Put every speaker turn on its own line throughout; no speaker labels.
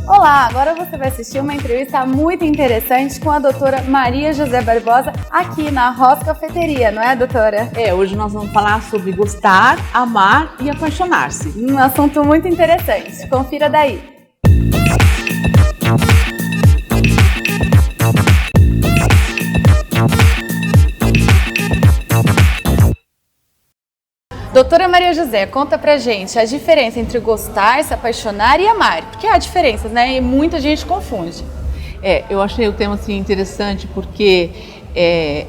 Olá, agora você vai assistir uma entrevista muito interessante com a doutora Maria José Barbosa aqui na Ross Cafeteria, não é, doutora?
Hoje nós vamos falar sobre gostar, amar e apaixonar-se.
Um assunto muito interessante, confira daí. Doutora Maria José, conta pra gente a diferença entre gostar, se apaixonar e amar. Porque há diferenças, né? E muita gente confunde.
Eu achei o tema assim, interessante porque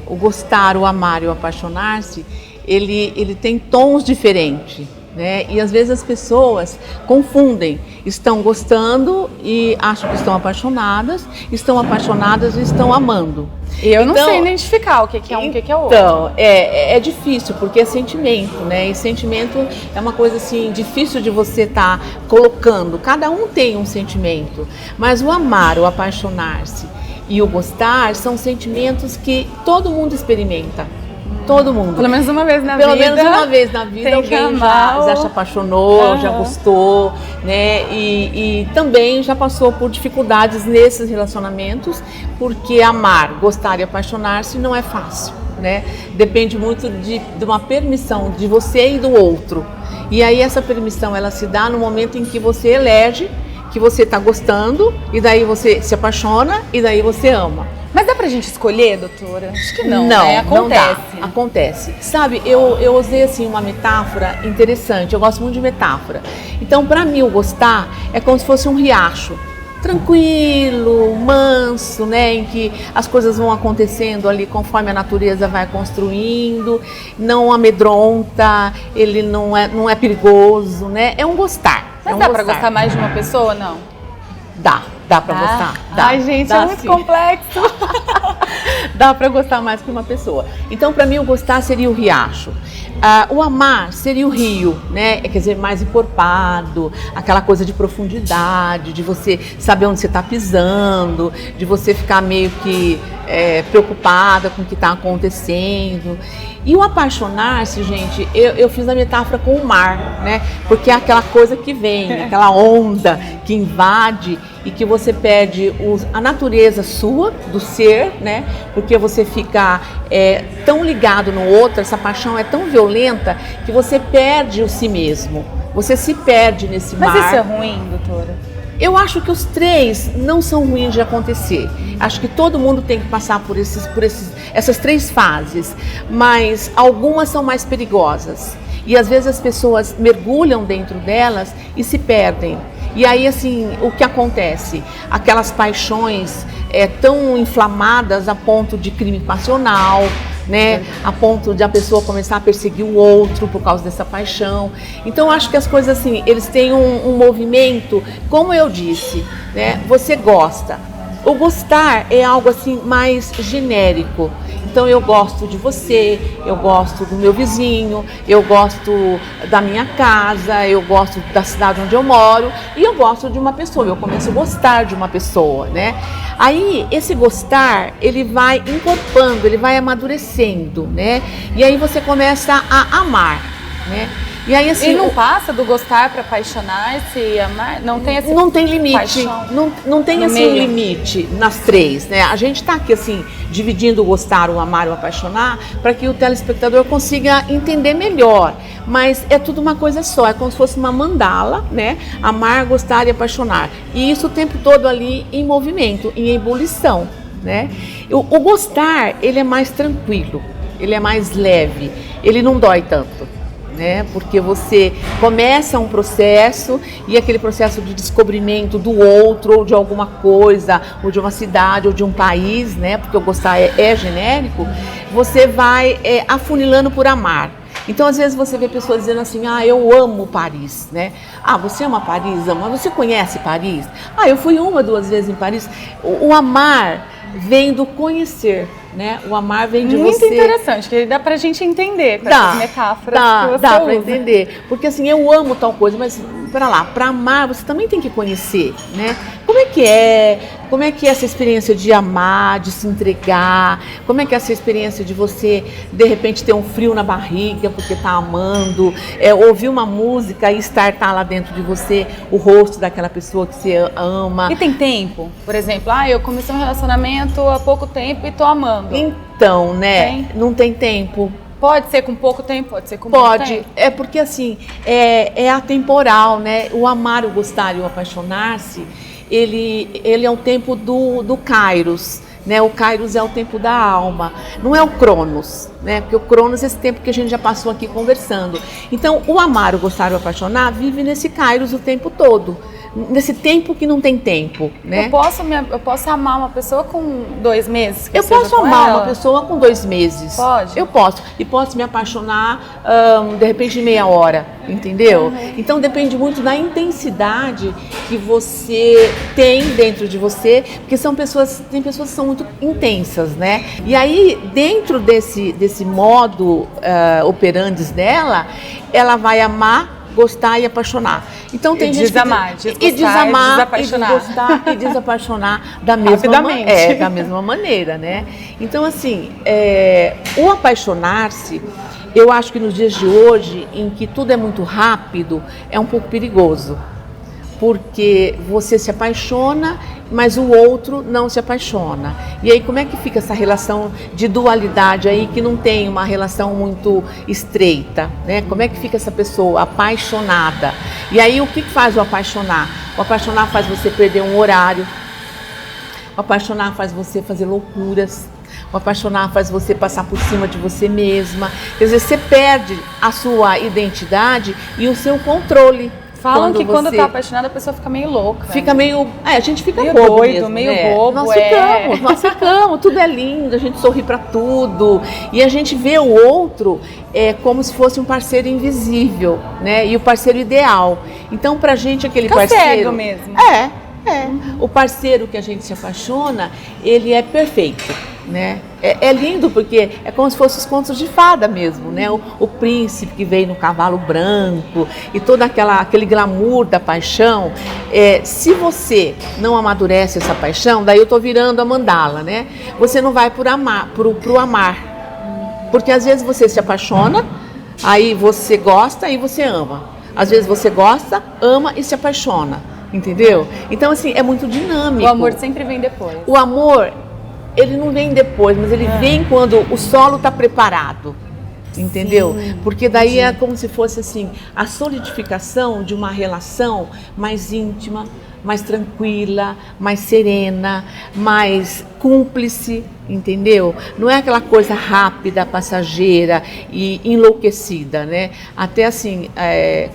o gostar, o amar e o apaixonar-se, ele tem tons diferentes, né? E às vezes as pessoas confundem, estão gostando e acham que estão apaixonadas e estão amando.
Eu não sei identificar o que é um, o que é outro.
Então, é difícil, porque é sentimento, né? E sentimento é uma coisa assim, difícil de você estar colocando. Cada um tem um sentimento, mas o amar, o apaixonar-se e o gostar são sentimentos que todo mundo experimenta. Todo mundo.
Pelo menos uma vez na vida.
Pelo menos uma vez na vida alguém já se apaixonou, já gostou, né? E também já passou por dificuldades nesses relacionamentos, porque amar, gostar e apaixonar-se não é fácil, né? Depende muito de uma permissão de você e do outro. E aí essa permissão ela se dá no momento em que você elege que você está gostando, e daí você se apaixona, e daí você ama.
Mas dá pra gente escolher, doutora? Acho que não,
não,
né? Acontece.
Não dá. Acontece. Sabe, eu usei assim uma metáfora interessante, eu gosto muito de metáfora. Então, para mim, o gostar é como se fosse um riacho. Tranquilo, manso, né? Em que as coisas vão acontecendo ali conforme a natureza vai construindo, não amedronta, ele não é perigoso, né? É um gostar.
Mas dá pra gostar mais de uma pessoa, não?
Dá pra gostar. Dá.
Ai, gente, é muito complexo.
Dá pra gostar mais que uma pessoa. Então, pra mim, o gostar seria o riacho. O amar seria o rio, né? Quer dizer, mais encorpado, aquela coisa de profundidade, de você saber onde você está pisando, de você ficar meio que preocupada com o que está acontecendo. E o apaixonar-se, gente, eu fiz a metáfora com o mar, né? Porque é aquela coisa que vem, aquela onda que invade e que você perde a natureza sua, do ser, né? Porque você fica tão ligado no outro, essa paixão é tão violenta que você perde o si mesmo. Você se perde nesse mar.
Mas isso é ruim, doutora?
Eu acho que os três não são ruins de acontecer. Acho que todo mundo tem que passar por essas três fases, mas algumas são mais perigosas. E às vezes as pessoas mergulham dentro delas e se perdem. E aí, assim, o que acontece? Aquelas paixões tão inflamadas a ponto de crime passional, né? A ponto de a pessoa começar a perseguir o outro por causa dessa paixão. Então, acho que as coisas assim, eles têm um movimento, como eu disse, né? Você gosta. O gostar é algo assim mais genérico. Então eu gosto de você, eu gosto do meu vizinho, eu gosto da minha casa, eu gosto da cidade onde eu moro e eu gosto de uma pessoa, eu começo a gostar de uma pessoa, né? Aí esse gostar, ele vai encorpando, ele vai amadurecendo, né? E aí você começa a amar, né? E aí, assim,
não passa do gostar para apaixonar-se e amar? Não tem esse
não tem limite, não tem assim um limite nas três, né? A gente está aqui assim, dividindo o gostar, o amar e o apaixonar, para que o telespectador consiga entender melhor. Mas é tudo uma coisa só, é como se fosse uma mandala, né? Amar, gostar e apaixonar. E isso o tempo todo ali em movimento, em ebulição, né? O gostar, ele é mais tranquilo, ele é mais leve, ele não dói tanto. Né? Porque você começa um processo e aquele processo de descobrimento do outro ou de alguma coisa, ou de uma cidade ou de um país, né? Porque o gostar é genérico, você vai afunilando por amar. Então, às vezes você vê pessoas dizendo assim, eu amo Paris, né? Você ama Paris? Ama. Você conhece Paris? Eu fui 1, 2 vezes em Paris. O amar vem do conhecer, né? O amar vem de
muito
você...
Muito interessante, que dá pra gente entender com essas metáforas que você
dá
usa.
Pra entender, porque assim, eu amo tal coisa, mas para amar você também tem que conhecer, né? Como é que é? Como é que é essa experiência de amar, de se entregar? Como é que é essa experiência de você, de repente, ter um frio na barriga porque tá amando? Ouvir uma música e tá lá dentro de você o rosto daquela pessoa que você ama.
E tem tempo? Por exemplo, eu comecei um relacionamento há pouco tempo e tô amando.
Então, né? Não tem tempo.
Pode ser com pouco tempo, pode ser com muito tempo.
Pode, é porque assim, é atemporal, né? O amar, o gostar e o apaixonar-se, ele é o tempo do Kairos, né? O Kairos é o tempo da alma, não é o Cronos, né? Porque o Cronos é esse tempo que a gente já passou aqui conversando. Então, o amar, o gostar e o apaixonar vive nesse Kairos o tempo todo. Nesse tempo que não tem tempo, né?
Eu posso amar uma pessoa com 2 meses?
Eu posso amar uma pessoa com 2 meses.
Pode?
Eu posso. E posso me apaixonar, de repente, em meia hora, entendeu?
Uhum.
Então, depende muito da intensidade que você tem dentro de você, porque tem pessoas que são muito intensas, né? E aí, dentro desse modo operandi dela, ela vai amar, gostar e apaixonar. Então tem gente
desamar,
que desapaixonar e gostar e desapaixonar da mesma maneira, né? Então assim, o apaixonar-se, eu acho que nos dias de hoje, em que tudo é muito rápido, é um pouco perigoso. Porque você se apaixona, mas o outro não se apaixona. E aí como é que fica essa relação de dualidade aí, que não tem uma relação muito estreita, né? Como é que fica essa pessoa apaixonada? E aí o que faz o apaixonar? O apaixonar faz você perder um horário, o apaixonar faz você fazer loucuras, o apaixonar faz você passar por cima de você mesma. Quer dizer, você perde a sua identidade e o seu controle.
Falam que quando tá apaixonada a pessoa fica meio louca.
Fica meio... a gente fica
meio
bobo
doido,
mesmo,
meio
né?
bobo.
Nós ficamos, tudo é lindo, a gente sorri pra tudo. E a gente vê o outro como se fosse um parceiro invisível, né? E o parceiro ideal. Então pra gente aquele
fica
parceiro...
cego mesmo.
O parceiro que a gente se apaixona, ele é perfeito, né? É lindo porque é como se fossem os contos de fada mesmo, né? O príncipe que veio no cavalo branco e todo aquele glamour da paixão. Se você não amadurece essa paixão, daí eu tô virando a mandala, né? Você não vai pro amar. Porque às vezes você se apaixona, aí você gosta e você ama. Às vezes você gosta, ama e se apaixona. Entendeu? Então, assim, é muito dinâmico.
O amor sempre vem depois.
O amor, ele não vem depois, mas ele vem quando o solo está preparado. Entendeu? Sim, porque daí é como se fosse assim, a solidificação de uma relação mais íntima, mais tranquila, mais serena, mais cúmplice, entendeu? Não é aquela coisa rápida, passageira e enlouquecida, né? Até assim,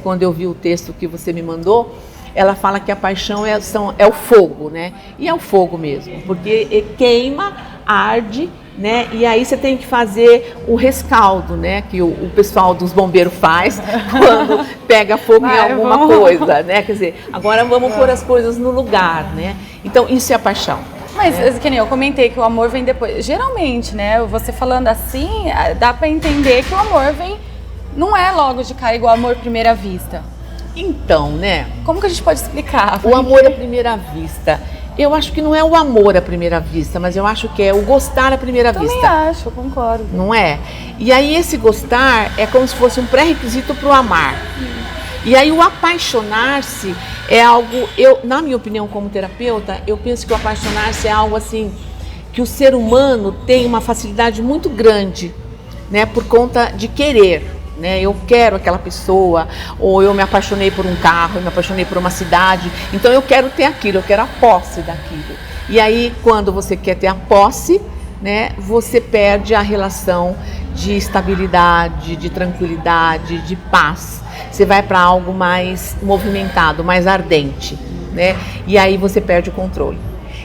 quando eu vi o texto que você me mandou, ela fala que a paixão é o fogo, né? E é o fogo mesmo, porque queima, arde, né? E aí você tem que fazer o rescaldo, né? Que o pessoal dos bombeiros faz quando pega fogo em alguma coisa, né? Quer dizer, agora vamos pôr as coisas no lugar, né? Então isso é a paixão.
Mas, que nem eu comentei que o amor vem depois. Geralmente, né? Você falando assim, dá pra entender que o amor vem... Não é logo de cara igual amor à primeira vista.
Então, né?
Como que a gente pode explicar?
O amor à primeira vista. Eu acho que não é o amor à primeira vista, mas eu acho que é o gostar à primeira vista.
Também acho, eu concordo.
Não é? E aí esse gostar é como se fosse um pré-requisito para o amar. E aí o apaixonar-se é algo, na minha opinião como terapeuta, eu penso que o apaixonar-se é algo assim, que o ser humano tem uma facilidade muito grande, né? Por conta de querer. Né? Eu quero aquela pessoa, ou eu me apaixonei por um carro, eu me apaixonei por uma cidade, então eu quero ter aquilo, eu quero a posse daquilo. E aí, quando você quer ter a posse, né, você perde a relação de estabilidade, de tranquilidade, de paz. Você vai para algo mais movimentado, mais ardente, né? E aí você perde o controle.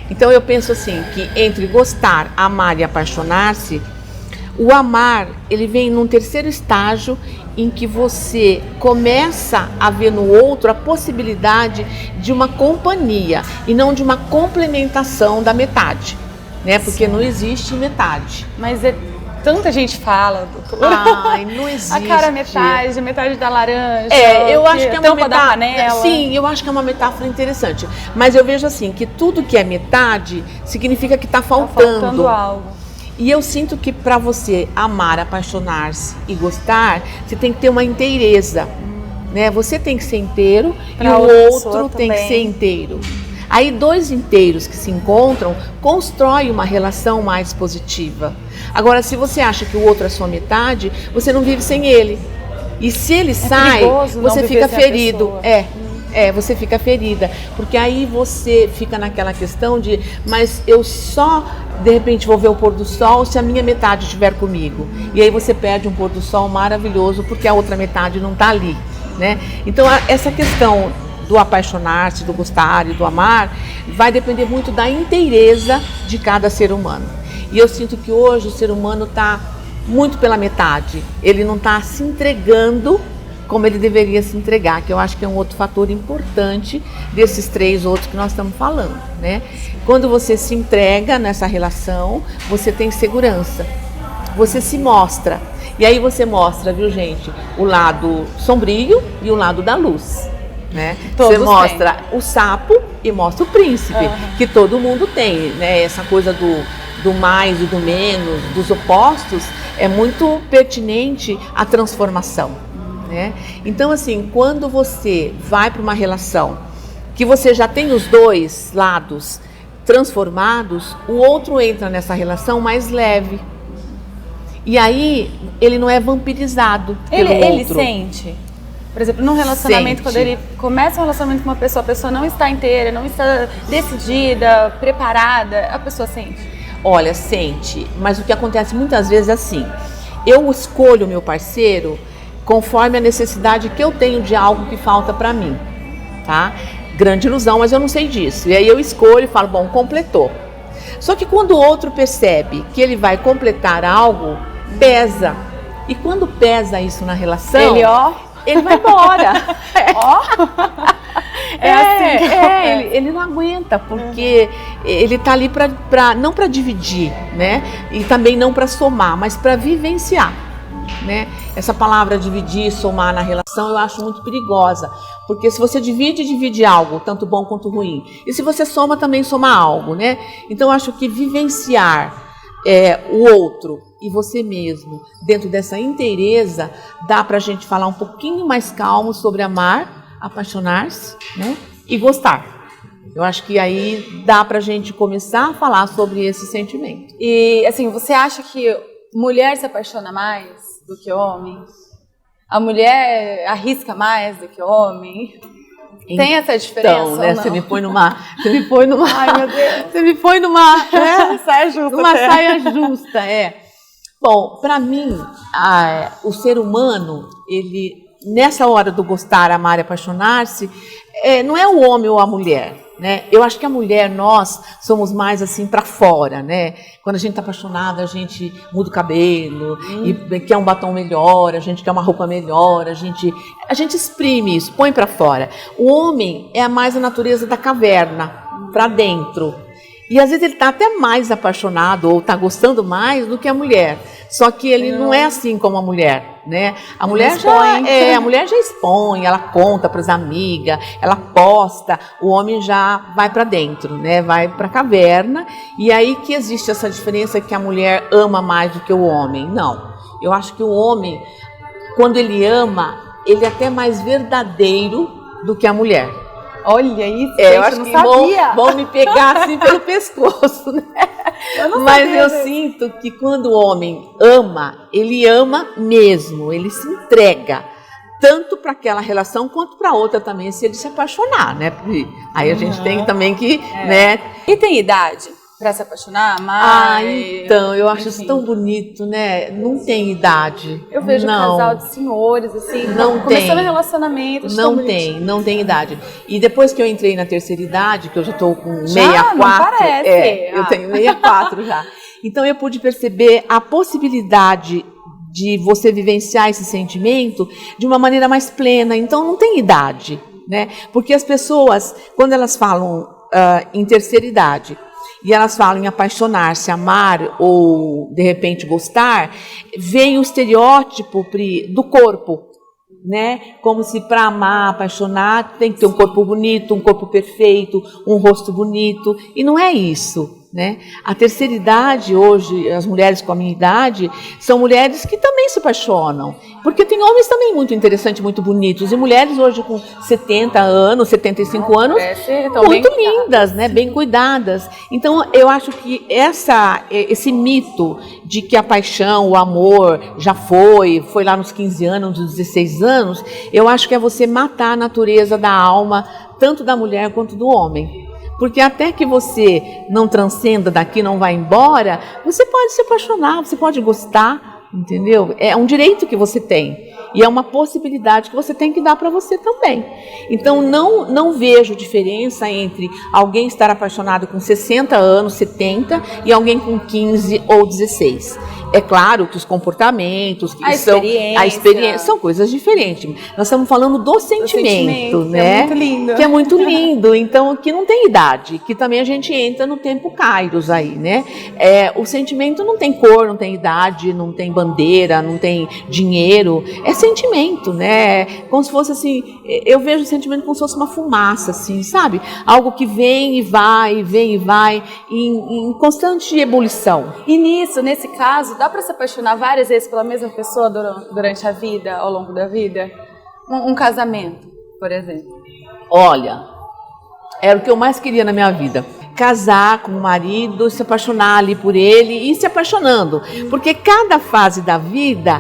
Então eu penso assim, que entre gostar, amar e apaixonar-se, o amar, ele vem num terceiro estágio em que você começa a ver no outro a possibilidade de uma companhia e não de uma complementação da metade, né? Porque não existe metade.
Mas tanta gente fala, doutora.
Ai, não existe.
A cara metade da laranja.
Eu acho que é uma
tampa da panela.
Sim, eu acho que é uma metáfora interessante. Mas eu vejo assim, que tudo que é metade significa que está faltando.
Tá faltando algo.
E eu sinto que para você amar, apaixonar-se e gostar, você tem que ter uma inteireza. Né? Você tem que ser inteiro e o outro tem que ser inteiro. Aí 2 inteiros que se encontram constroem uma relação mais positiva. Agora, se você acha que o outro é sua metade, você não vive sem ele. E se ele sai, você fica ferido. Você fica ferida. Porque aí você fica naquela questão de, mas eu só, de repente, vou ver o pôr do sol se a minha metade estiver comigo. E aí você perde um pôr do sol maravilhoso porque a outra metade não está ali. Né? Então, essa questão do apaixonar-se, do gostar e do amar, vai depender muito da inteireza de cada ser humano. E eu sinto que hoje o ser humano está muito pela metade. Ele não está se entregando como ele deveria se entregar, que eu acho que é um outro fator importante desses 3 outros que nós estamos falando. Né? Quando você se entrega nessa relação, você tem segurança. Você se mostra. E aí você mostra, viu, gente, o lado sombrio e o lado da luz. Né? Você mostra o sapo e mostra o príncipe, que todo mundo tem, né? Essa coisa do mais e do menos, dos opostos, é muito pertinente à transformação. Né? Então, assim, quando você vai para uma relação que você já tem os 2 lados transformados, o outro entra nessa relação mais leve. E aí, ele não é vampirizado pelo outro.
Ele sente. Por exemplo, num relacionamento, quando ele começa um relacionamento com uma pessoa, a pessoa não está inteira, não está decidida, preparada, a pessoa sente?
Olha, sente. Mas o que acontece muitas vezes é assim, eu escolho o meu parceiro conforme a necessidade que eu tenho de algo que falta para mim, tá? Grande ilusão, mas eu não sei disso. E aí eu escolho e falo, bom, completou. Só que quando o outro percebe que ele vai completar algo, pesa. E quando pesa isso na relação, ele vai embora. Ele não aguenta, porque ele está ali não para dividir, né? E também não para somar, mas para vivenciar. Né? Essa palavra dividir, somar na relação, eu acho muito perigosa, porque se você divide algo, tanto bom quanto ruim, e se você soma, também soma algo, né? Então eu acho que vivenciar o outro e você mesmo dentro dessa inteireza dá pra gente falar um pouquinho mais calmo sobre amar, apaixonar-se, né? E gostar. Eu acho que aí dá pra gente começar a falar sobre esse sentimento.
E assim, você acha que mulher se apaixona mais do que homem? A mulher arrisca mais do que o homem? Tem essa diferença?
Então, né, você me põe numa.
Ai, meu Deus.
Você me põe numa
saia justa.
Numa saia justa, Bom, para mim, o ser humano, ele, nessa hora do gostar, amar e apaixonar-se, não é o homem ou a mulher. Né? Eu acho que a mulher, nós somos mais assim para fora, né? Quando a gente está apaixonada, a gente muda o cabelo e quer um batom melhor, a gente quer uma roupa melhor, a gente exprime isso, põe para fora. O homem é mais a natureza da caverna, para dentro. E às vezes ele está até mais apaixonado ou está gostando mais do que a mulher. Só que ele não é assim como a mulher, né? A mulher já expõe, ela conta para as amigas, ela posta. O homem já vai para dentro, né? Vai para a caverna. E aí que existe essa diferença que a mulher ama mais do que o homem. Não. Eu acho que o homem, quando ele ama, ele é até mais verdadeiro do que a mulher.
Olha isso,
eu acho que vão me pegar assim pelo pescoço, né? Mas eu sinto que quando o homem ama, ele ama mesmo, ele se entrega, tanto para aquela relação quanto para outra também, se ele se apaixonar, né? Aí a gente tem também que, né?
E tem idade para se apaixonar?
Então, eu acho isso tão bonito, né? Não tem idade.
Eu vejo um casal de senhores, assim, começando relacionamento.
Não tem idade. E depois que eu entrei na terceira idade, que eu já estou com 64,
não parece.
Eu tenho 64 já. Então eu pude perceber a possibilidade de você vivenciar esse sentimento de uma maneira mais plena. Então não tem idade, né? Porque as pessoas, quando elas falam em terceira idade, e elas falam em apaixonar-se, amar ou, de repente, gostar, vem o estereótipo do corpo, né? Como se para amar, apaixonar, tem que ter um corpo bonito, um corpo perfeito, um rosto bonito, e não é isso, né? A terceira idade hoje, as mulheres com a minha idade, são mulheres que também se apaixonam, porque tem homens também muito interessantes, muito bonitos, e mulheres hoje com 70 anos, 75 anos, muito lindas, né? Bem cuidadas. Então, eu acho que esse mito de que a paixão, o amor já foi lá nos 15 anos, nos 16 anos, eu acho que é você matar a natureza da alma, tanto da mulher quanto do homem. Porque até que você não transcenda daqui, não vá embora, você pode se apaixonar, você pode gostar, entendeu? É um direito que você tem. E é uma possibilidade que você tem que dar para você também. Então, não vejo diferença entre alguém estar apaixonado com 60 anos, 70, e alguém com 15 ou 16. É claro que os comportamentos, a experiência são coisas diferentes. Nós estamos falando do sentimento, né?
É muito lindo.
Que é muito lindo. Então, que não tem idade, que também a gente entra no tempo Kairos aí, né? O sentimento não tem cor, não tem idade, não tem bandeira, não tem dinheiro. É sentimento, né? Como se fosse assim, eu vejo o sentimento como se fosse uma fumaça, assim, sabe? Algo que vem e vai, em constante ebulição.
E nesse caso, dá para se apaixonar várias vezes pela mesma pessoa durante a vida, ao longo da vida? Um casamento, por exemplo.
Olha, era o que eu mais queria na minha vida. Casar com o marido, se apaixonar ali por ele e ir se apaixonando. Porque cada fase da vida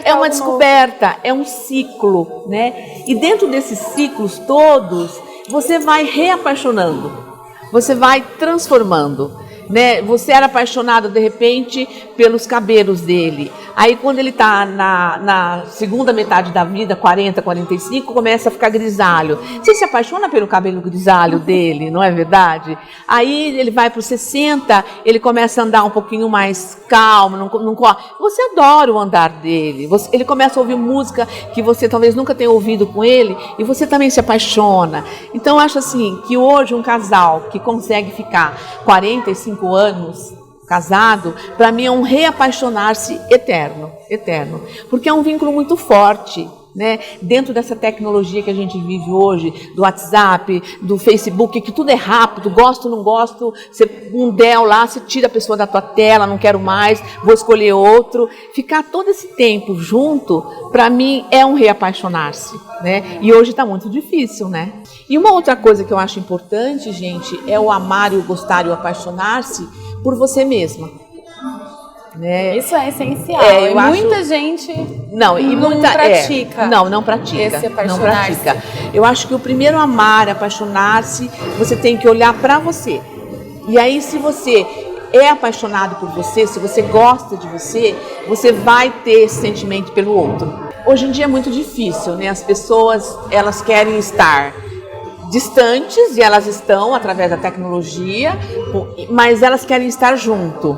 é uma descoberta, é um ciclo, né? E dentro desses ciclos todos, você vai reapaixonando, você vai transformando. Né? Você era apaixonado de repente pelos cabelos dele. Aí quando ele está na segunda metade da vida, 40, 45, começa a ficar grisalho. Você se apaixona pelo cabelo grisalho dele, não é verdade? Aí ele vai para os 60, ele começa a andar um pouquinho mais calmo, não corre. Você adora o andar dele. Ele começa a ouvir música que você talvez nunca tenha ouvido com ele e você também se apaixona. Então eu acho assim que hoje um casal que consegue ficar 45 anos casado, para mim é um reapaixonar-se eterno, porque é um vínculo muito forte, né? Dentro dessa tecnologia que a gente vive hoje, do WhatsApp, do Facebook, que tudo é rápido, gosto, não gosto, um del lá, você tira a pessoa da tua tela, não quero mais, vou escolher outro. Ficar todo esse tempo junto, para mim é um reapaixonar-se, né? E hoje está muito difícil, né? E uma outra coisa que eu acho importante, gente, é o amar e o gostar e o apaixonar-se por você mesma. Né?
Isso é essencial. E muita gente não pratica.
Não pratica.
Esse apaixonar-se.
Não pratica. Eu acho que o primeiro amar, apaixonar-se, você tem que olhar para você. E aí, se você é apaixonado por você, se você gosta de você, você vai ter esse sentimento pelo outro. Hoje em dia é muito difícil, né? As pessoas, elas querem estar distantes, e elas estão através da tecnologia, mas elas querem estar junto.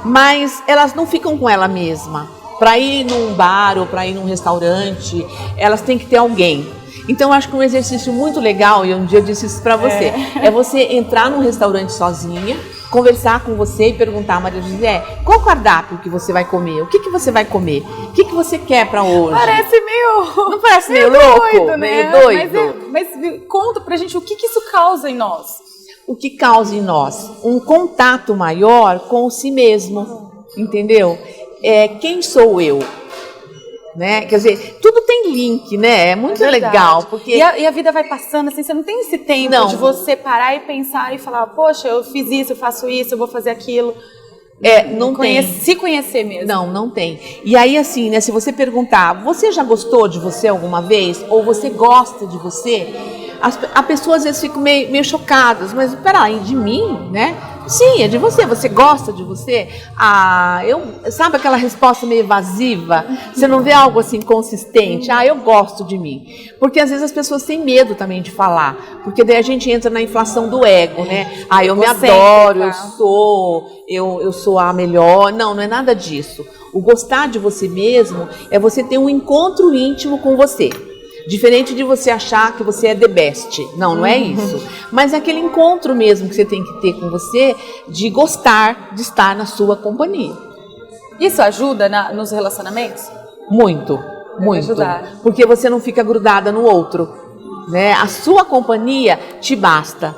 Mas elas não ficam com ela mesma. Para ir num bar ou para ir num restaurante, elas têm que ter alguém. Então, eu acho que um exercício muito legal, e um dia eu disse isso para você, é você entrar num restaurante sozinha, conversar com você e perguntar, Maria José, qual o cardápio que você vai comer? O que você vai comer? O que você quer para hoje?
Parece meio...
Não parece meio louco?
Doido,
meio doido?
Mas conta pra gente o que isso causa em nós.
O que causa em nós? Um contato maior com si mesmo, entendeu? Quem sou eu? Né? Quer dizer, tudo tem link, né? É muito legal. Porque...
E a vida vai passando, assim, você não tem esse tempo de você parar e pensar e falar, poxa, eu fiz isso, eu faço isso, eu vou fazer aquilo.
Não tem.
Se conhecer mesmo.
Não tem. E aí, assim, né, se você perguntar, você já gostou de você alguma vez? Ou você gosta de você? A pessoa às vezes fica meio chocadas, mas peraí, de mim, né? Sim, é de você. Você gosta de você? Sabe aquela resposta meio evasiva? Você não vê algo assim consistente? Eu gosto de mim. Porque às vezes as pessoas têm medo também de falar. Porque daí a gente entra na inflação do ego, né? Eu me adoro, eu sou a melhor. Não é nada disso. O gostar de você mesmo é você ter um encontro íntimo com você. Diferente de você achar que você é the best. Não, não é isso. Mas é aquele encontro mesmo que você tem que ter com você, de gostar de estar na sua companhia.
Isso ajuda nos relacionamentos?
Muito, muito.
Ajudar.
Porque você não fica grudada no outro, né? A sua companhia te basta.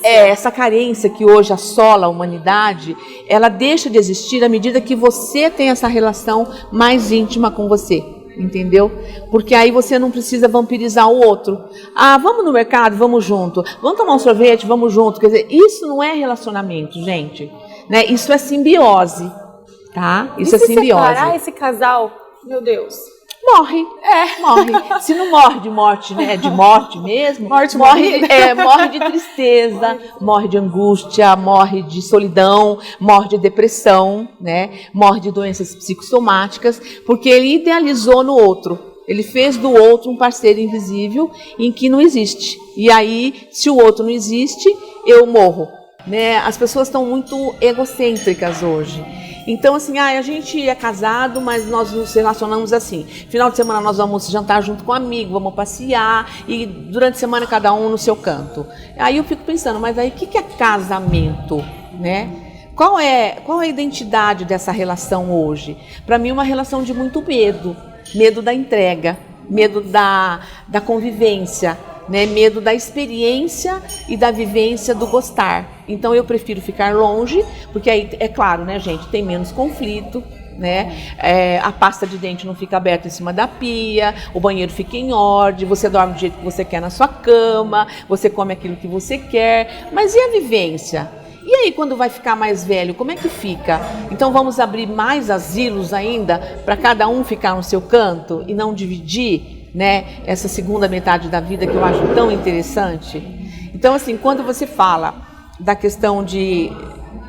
Essa carência que hoje assola a humanidade, ela deixa de existir à medida que você tem essa relação mais íntima com você, entendeu? Porque aí você não precisa vampirizar o outro. Ah, vamos no mercado, vamos junto. Vamos tomar um sorvete, vamos junto. Quer dizer, isso não é relacionamento, gente, né? Isso é simbiose, tá? Isso é simbiose.
Separar esse casal, meu Deus.
Morre. Morre. Se não morre de morte, né? De morte mesmo, morre de tristeza, morre de angústia, morre de solidão, morre de depressão, né? Morre de doenças psicossomáticas, porque ele idealizou no outro. Ele fez do outro um parceiro invisível em que não existe. E aí, se o outro não existe, eu morro, né? As pessoas estão muito egocêntricas hoje. Então, assim, a gente é casado, mas nós nos relacionamos assim. Final de semana nós vamos jantar junto com um amigo, vamos passear, e durante a semana cada um no seu canto. Aí eu fico pensando, mas aí o que é casamento, né? Qual é a identidade dessa relação hoje? Para mim, uma relação de muito medo. Medo da entrega, medo da convivência, né? Medo da experiência e da vivência do gostar. Então eu prefiro ficar longe, porque aí, é claro, né, gente, tem menos conflito, né? A pasta de dente não fica aberta em cima da pia, o banheiro fica em ordem, você dorme do jeito que você quer na sua cama, você come aquilo que você quer, mas e a vivência? E aí, quando vai ficar mais velho, como é que fica? Então vamos abrir mais asilos ainda, para cada um ficar no seu canto e não dividir, né, essa segunda metade da vida que eu acho tão interessante. Então, assim, quando você fala da questão de...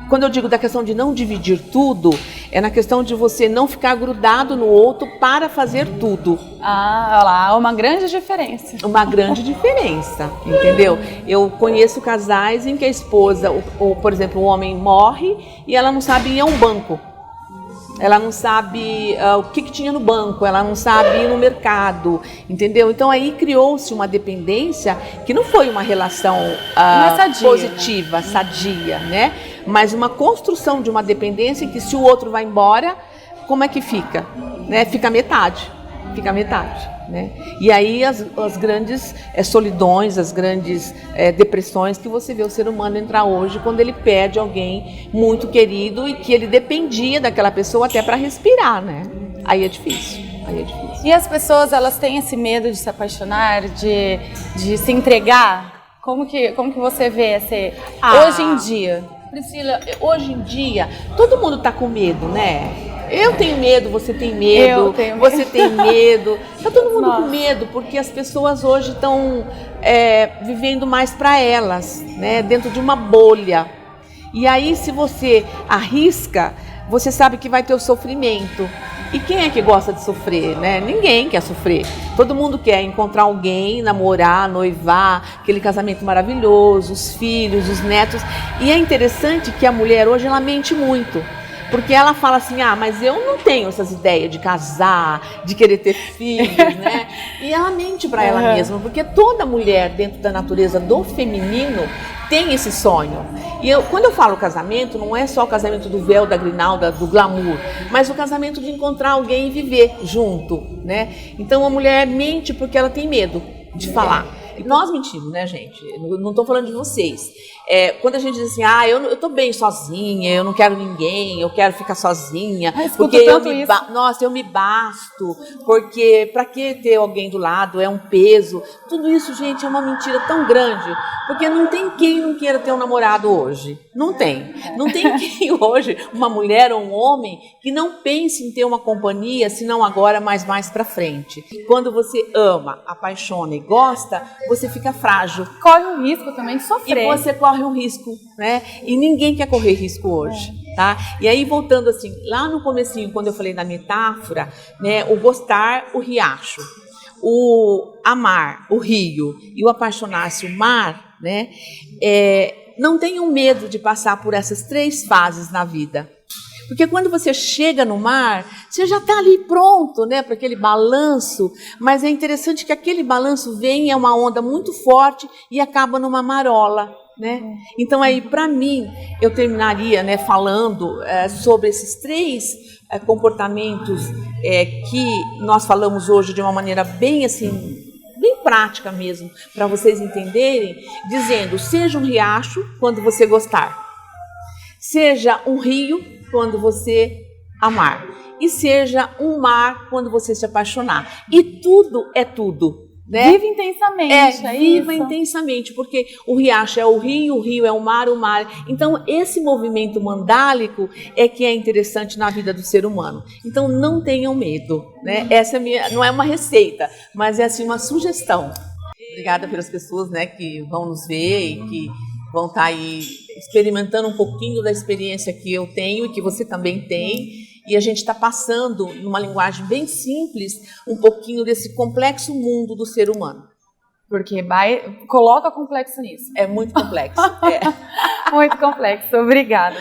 Quando eu digo da questão de não dividir tudo, é na questão de você não ficar grudado no outro para fazer tudo.
Ah, olha lá, uma grande diferença.
Uma grande diferença, entendeu? Eu conheço casais em que a esposa, ou por exemplo, o homem morre e ela não sabe ir a um banco. Ela não sabe o que tinha no banco, ela não sabe ir no mercado, entendeu? Então aí criou-se uma dependência que não foi uma relação
sadia,
positiva, sadia, né? Mas uma construção de uma dependência em que se o outro vai embora, como é que fica? Né? Fica metade, né? E aí as grandes solidões, as grandes depressões que você vê o ser humano entrar hoje quando ele perde alguém muito querido e que ele dependia daquela pessoa até para respirar, né? Aí é difícil.
E as pessoas, elas têm esse medo de se apaixonar, de se entregar? Como que você vê hoje em dia?
Priscila, hoje em dia, todo mundo está com medo, né? Eu tenho medo, você tem medo, você tem medo. Está todo mundo com medo, porque as pessoas hoje estão vivendo mais para elas, né? Dentro de uma bolha. E aí, se você arrisca, você sabe que vai ter o sofrimento. E quem é que gosta de sofrer, né? Ninguém quer sofrer. Todo mundo quer encontrar alguém, namorar, noivar, aquele casamento maravilhoso, os filhos, os netos. E é interessante que a mulher hoje, ela mente muito. Porque ela fala assim, mas eu não tenho essas ideias de casar, de querer ter filhos, né? E ela mente para ela mesma, porque toda mulher dentro da natureza do feminino tem esse sonho. E quando eu falo casamento, não é só o casamento do véu, da grinalda, do glamour, mas o casamento de encontrar alguém e viver junto, né? Então a mulher mente porque ela tem medo de falar. E nós mentimos, né, gente? Não estou falando de vocês. Quando a gente diz assim, eu tô bem sozinha, eu não quero ninguém, eu quero ficar sozinha, porque eu me basto, porque para que ter alguém do lado, é um peso. Tudo isso, gente, é uma mentira tão grande, porque não tem quem não queira ter um namorado hoje. Não tem quem hoje, uma mulher ou um homem, que não pense em ter uma companhia, se não agora, mas mais para frente. Quando você ama, apaixona e gosta, você fica frágil.
Corre um risco também de sofrer.
E você corre um risco, né? E ninguém quer correr risco hoje, tá? E aí, voltando assim, lá no comecinho, quando eu falei da metáfora, né? O gostar, o riacho. O amar, o rio. E o apaixonar-se, o mar, né? Não tenham medo de passar por essas 3 fases na vida. Porque quando você chega no mar, você já está ali pronto, né, para aquele balanço, mas é interessante que aquele balanço vem, é uma onda muito forte e acaba numa marola, né? Então aí, para mim, eu terminaria, né, falando sobre esses três comportamentos que nós falamos hoje de uma maneira bem assim, bem prática mesmo, para vocês entenderem, dizendo: seja um riacho quando você gostar, seja um rio quando você amar, e seja um mar quando você se apaixonar. E tudo é tudo, né?
Viva intensamente,
viva
isso.
intensamente, porque o riacho é o rio é o mar, o mar. Então, esse movimento mandálico é que é interessante na vida do ser humano. Então, não tenham medo, né? Essa é minha, não é uma receita, mas é assim uma sugestão. Obrigada pelas pessoas, né, que vão nos ver e que vão estar aí experimentando um pouquinho da experiência que eu tenho e que você também tem. E a gente está passando, numa linguagem bem simples, um pouquinho desse complexo mundo do ser humano.
Porque coloca complexo nisso.
É muito complexo.
Muito complexo. Obrigada.